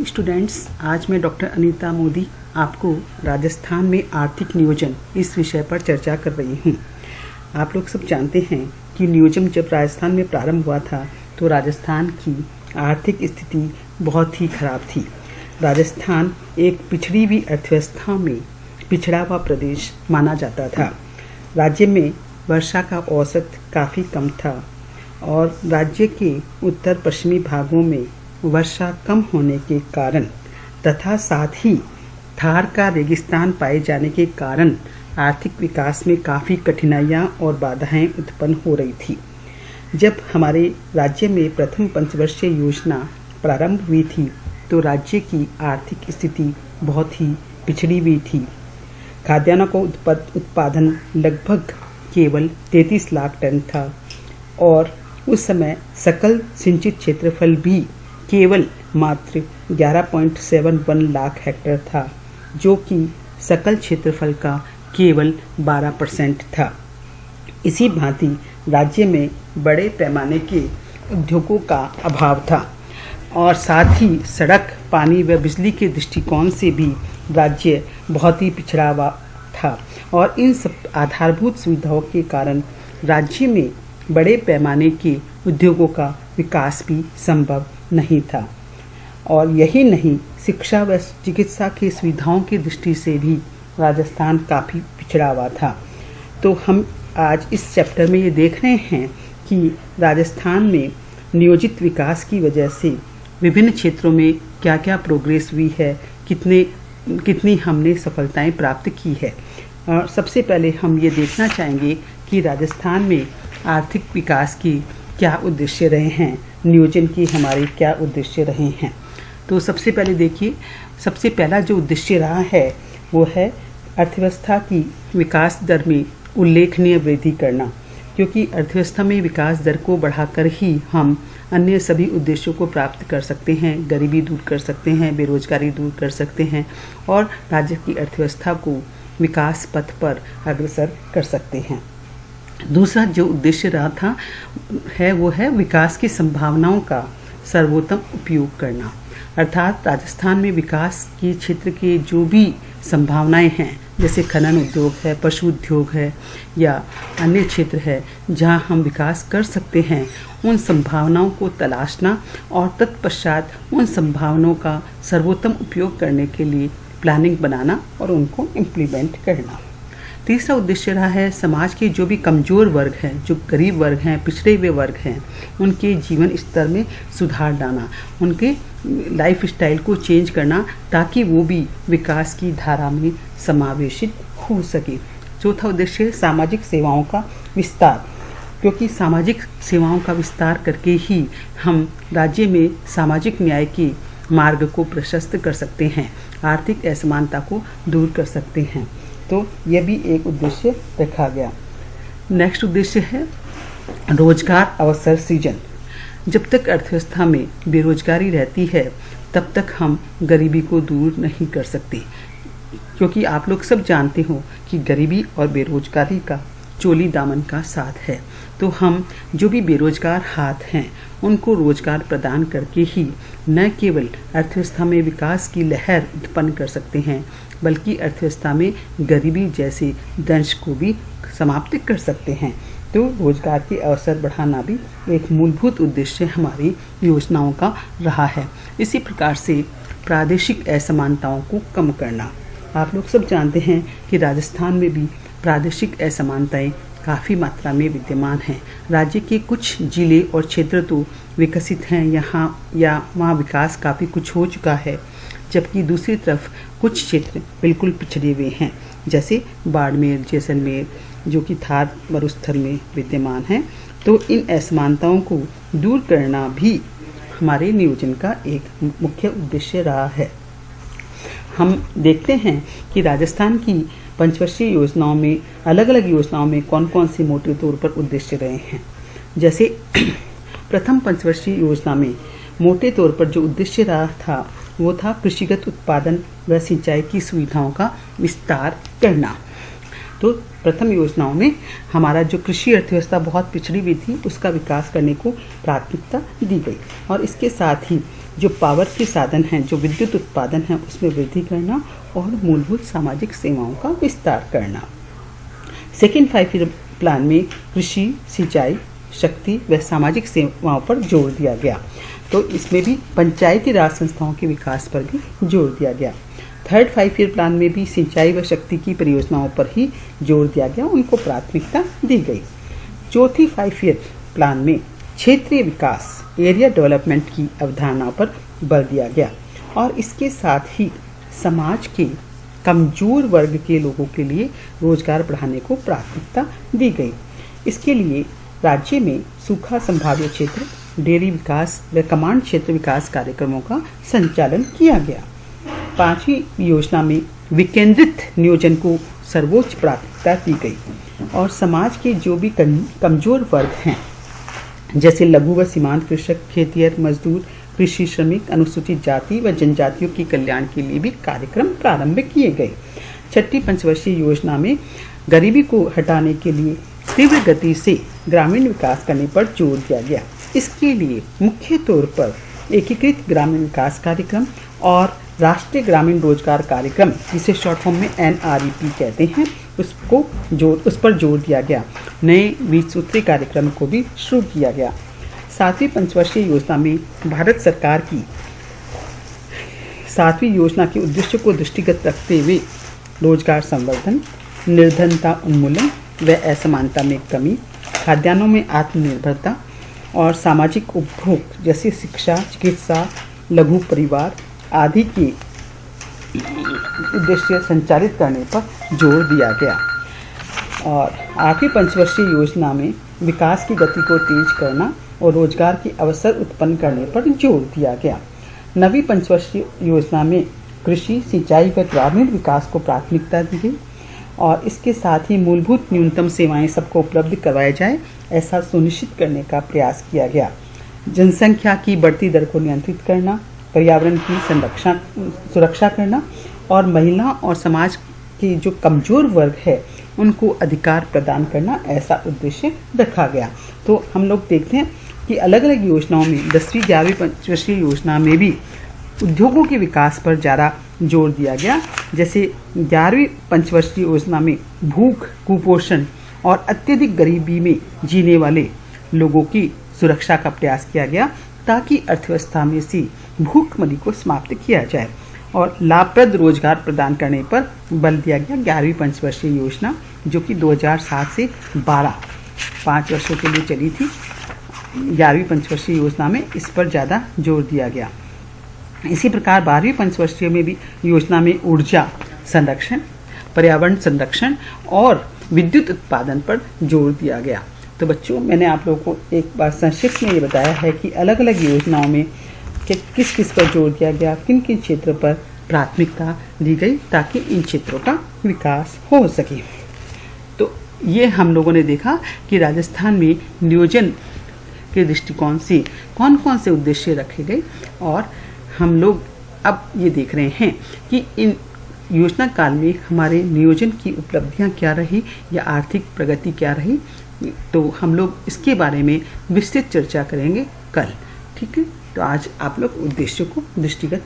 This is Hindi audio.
स्टूडेंट्स, आज मैं डॉक्टर अनीता मोदी आपको राजस्थान में आर्थिक नियोजन इस विषय पर चर्चा कर रही हूँ। आप लोग सब जानते हैं कि नियोजन जब राजस्थान में प्रारंभ हुआ था तो राजस्थान की आर्थिक स्थिति बहुत ही खराब थी। राजस्थान एक पिछड़ी हुई अर्थव्यवस्था में पिछड़ा हुआ प्रदेश माना जाता था। राज्य में वर्षा का औसत काफ़ी कम था और राज्य के उत्तर पश्चिमी भागों में वर्षा कम होने के कारण तथा साथ ही थार का रेगिस्तान पाए जाने के कारण आर्थिक विकास में काफ़ी कठिनाइयाँ और बाधाएं उत्पन्न हो रही थी। जब हमारे राज्य में प्रथम पंचवर्षीय योजना प्रारंभ हुई थी तो राज्य की आर्थिक स्थिति बहुत ही पिछड़ी हुई थी। खाद्यान्नों का उत्पादन लगभग केवल 33 लाख टन था और उस समय सकल सिंचित क्षेत्रफल भी केवल मात्र 11.71 लाख हेक्टेयर था, जो कि सकल क्षेत्रफल का केवल 12% था। इसी भांति राज्य में बड़े पैमाने के उद्योगों का अभाव था और साथ ही सड़क, पानी व बिजली के दृष्टिकोण से भी राज्य बहुत ही पिछड़ा हुआ था और इन सब आधारभूत सुविधाओं के कारण राज्य में बड़े पैमाने के उद्योगों का विकास भी संभव नहीं था। और यही नहीं, शिक्षा व चिकित्सा की सुविधाओं की दृष्टि से भी राजस्थान काफ़ी पिछड़ा हुआ था। तो हम आज इस चैप्टर में ये देख रहे हैं कि राजस्थान में नियोजित विकास की वजह से विभिन्न क्षेत्रों में क्या क्या प्रोग्रेस हुई है, कितनी हमने सफलताएं प्राप्त की है। और सबसे पहले हम ये देखना चाहेंगे कि राजस्थान में आर्थिक विकास की क्या उद्देश्य रहे हैं, नियोजन की हमारे क्या उद्देश्य रहे हैं। तो सबसे पहले देखिए, सबसे पहला जो उद्देश्य रहा है वो है अर्थव्यवस्था की विकास दर में उल्लेखनीय वृद्धि करना, क्योंकि अर्थव्यवस्था में विकास दर को बढ़ाकर ही हम अन्य सभी उद्देश्यों को प्राप्त कर सकते हैं। गरीबी दूर कर सकते हैं, बेरोजगारी दूर कर सकते हैं और राज्य की अर्थव्यवस्था को विकास पथ पर अग्रसर कर सकते हैं। दूसरा जो उद्देश्य रहा था वो है विकास की संभावनाओं का सर्वोत्तम उपयोग करना, अर्थात राजस्थान में विकास के क्षेत्र के जो भी संभावनाएं हैं, जैसे खनन उद्योग है, पशु उद्योग है या अन्य क्षेत्र है जहां हम विकास कर सकते हैं, उन संभावनाओं को तलाशना और तत्पश्चात उन संभावनाओं का सर्वोत्तम उपयोग करने के लिए प्लानिंग बनाना और उनको इम्प्लीमेंट करना। तीसरा उद्देश्य रहा है समाज के जो भी कमज़ोर वर्ग हैं, जो गरीब वर्ग हैं, पिछड़े हुए वर्ग हैं, उनके जीवन स्तर में सुधार लाना, उनके लाइफ स्टाइल को चेंज करना ताकि वो भी विकास की धारा में समावेशित हो सके। चौथा उद्देश्य सामाजिक सेवाओं का विस्तार, क्योंकि सामाजिक सेवाओं का विस्तार करके ही हम राज्य में सामाजिक न्याय के मार्ग को प्रशस्त कर सकते हैं, आर्थिक असमानता को दूर कर सकते हैं। तो यह भी एक उद्देश्य रखा गया। नेक्स्ट उद्देश्य है रोजगार अवसर सृजन। जब तक अर्थव्यवस्था में बेरोजगारी रहती है तब तक हम गरीबी को दूर नहीं कर सकते, क्योंकि आप लोग सब जानते हो कि गरीबी और बेरोजगारी का चोली दामन का साथ है। तो हम जो भी बेरोजगार हाथ हैं उनको रोजगार प्रदान करके ही न केवल अर्थव्यवस्था में विकास की लहर उत्पन्न कर सकते हैं, बल्कि अर्थव्यवस्था में गरीबी जैसे दंश को भी समाप्त कर सकते हैं। तो रोजगार के अवसर बढ़ाना भी एक मूलभूत उद्देश्य हमारी योजनाओं का रहा है। इसी प्रकार से प्रादेशिक असमानताओं को कम करना। आप लोग सब जानते हैं कि राजस्थान में भी प्रादेशिक असमानताएं काफ़ी मात्रा में विद्यमान हैं। राज्य के कुछ जिले और क्षेत्र तो विकसित हैं वहाँ विकास काफ़ी कुछ हो चुका है, जबकि दूसरी तरफ कुछ क्षेत्र बिल्कुल पिछड़े हुए हैं, जैसे बाड़मेर, जैसलमेर, जो कि थार मरुस्थल में विद्यमान हैं। तो इन असमानताओं को दूर करना भी हमारे नियोजन का एक मुख्य उद्देश्य रहा है। हम देखते हैं कि राजस्थान की पंचवर्षीय योजनाओं में, अलग अलग योजनाओं में कौन कौन से मोटे तौर पर उद्देश्य रहे हैं। जैसे प्रथम पंचवर्षीय योजना में मोटे तौर पर जो उद्देश्य रहा था वो था कृषिगत उत्पादन व सिंचाई की सुविधाओं का विस्तार करना। तो प्रथम योजनाओं में हमारा जो कृषि अर्थव्यवस्था बहुत पिछड़ी हुई थी उसका विकास करने को प्राथमिकता दी गई और इसके साथ ही जो पावर के साधन हैं, जो विद्युत उत्पादन है, उसमें वृद्धि करना और मूलभूत सामाजिक सेवाओं का विस्तार करना। सेकेंड 5 ईयर प्लान में कृषि, सिंचाई, शक्ति व सामाजिक सेवाओं पर जोर दिया गया। तो इसमें भी पंचायती राज संस्थाओं के विकास पर भी जोर दिया गया। थर्ड 5 ईयर प्लान में भी सिंचाई व शक्ति की परियोजनाओं पर ही जोर दिया गया, उनको प्राथमिकता दी गई। चौथी 5 ईयर प्लान में क्षेत्रीय विकास, एरिया डेवलपमेंट की अवधारणा पर बल दिया गया और इसके साथ ही समाज के कमजोर वर्ग के लोगों के लिए रोजगार बढ़ाने को प्राथमिकता दी गई। इसके लिए राज्य में सूखा संभाव्य क्षेत्र, डेयरी विकास व कमांड क्षेत्र विकास कार्यक्रमों का संचालन किया गया। 5वीं योजना में विकेंद्रित नियोजन को सर्वोच्च प्राथमिकता दी गई और समाज के जो भी कमजोर वर्ग हैं, जैसे लघु व सीमांत कृषक, खेतिहर मजदूर, कृषि श्रमिक, अनुसूचित जाति व जनजातियों के कल्याण के लिए भी कार्यक्रम प्रारंभ किए गए। छठी पंचवर्षीय योजना में गरीबी को हटाने के लिए तीव्र गति से ग्रामीण विकास करने पर जोर दिया गया। इसके लिए मुख्य तौर पर एकीकृत ग्रामीण विकास कार्यक्रम और राष्ट्रीय ग्रामीण रोजगार कार्यक्रम, जिसे शॉर्ट फॉर्म में NREP कहते हैं, उस पर जोर दिया गया। नए 20 सूत्री कार्यक्रम को भी शुरू किया गया। 7वीं पंचवर्षीय योजना में भारत सरकार की 7वीं योजना के उद्देश्य को दृष्टिगत रखते हुए रोजगार संवर्धन, निर्धनता उन्मूलन व असमानता में कमी, खाद्यान्नों में आत्मनिर्भरता और सामाजिक उपभोग जैसे शिक्षा, चिकित्सा, लघु परिवार आदि के उद्देश्य संचालित करने पर जोर दिया गया। और 8वीं पंचवर्षीय योजना में विकास की गति को तेज करना और रोजगार के अवसर उत्पन्न करने पर जोर दिया गया। 9वीं पंचवर्षीय योजना में कृषि, सिंचाई व ग्रामीण विकास को प्राथमिकता दी गई और इसके साथ ही मूलभूत न्यूनतम सेवाएं सबको उपलब्ध करवाया जाए, ऐसा सुनिश्चित करने का प्रयास किया गया। जनसंख्या की बढ़ती दर को नियंत्रित करना, पर्यावरण की सुरक्षा करना और महिला और समाज के जो कमजोर वर्ग है उनको अधिकार प्रदान करना, ऐसा उद्देश्य रखा गया। तो हम लोग देखते हैं कि अलग अलग योजनाओं में 10वीं 11वीं पंचवर्षीय योजना में भी उद्योगों के विकास पर ज़्यादा जोर दिया गया। जैसे 11वीं पंचवर्षीय योजना में भूख, कुपोषण और अत्यधिक गरीबी में जीने वाले लोगों की सुरक्षा का प्रयास किया गया ताकि अर्थव्यवस्था में से भूखमरी को समाप्त किया जाए और लाभप्रद रोजगार प्रदान करने पर बल दिया गया। 11वीं पंचवर्षीय योजना जो कि 2007 से 5 वर्षों के लिए चली थी, 11वीं पंचवर्षीय योजना में इस पर ज़्यादा जोर दिया गया। इसी प्रकार 12वीं पंचवर्षीय में भी योजना में ऊर्जा संरक्षण, पर्यावरण संरक्षण और विद्युत उत्पादन पर जोर दिया गया। तो बच्चों, मैंने आप लोगों को एक बार संक्षिप्त में ये बताया है कि अलग अलग योजनाओं में किस किस पर जोर दिया गया, किन किन क्षेत्रों पर प्राथमिकता दी गई ताकि इन क्षेत्रों का विकास हो सके। तो ये हम लोगों ने देखा कि राजस्थान में नियोजन के दृष्टिकोण से कौन कौन से उद्देश्य रखे गए और हम लोग अब ये देख रहे हैं कि इन योजना काल में हमारे नियोजन की उपलब्धियां क्या रही या आर्थिक प्रगति क्या रही। तो हम लोग इसके बारे में विस्तृत चर्चा करेंगे कल। ठीक है, तो आज आप लोग उद्देश्य को दृष्टिगत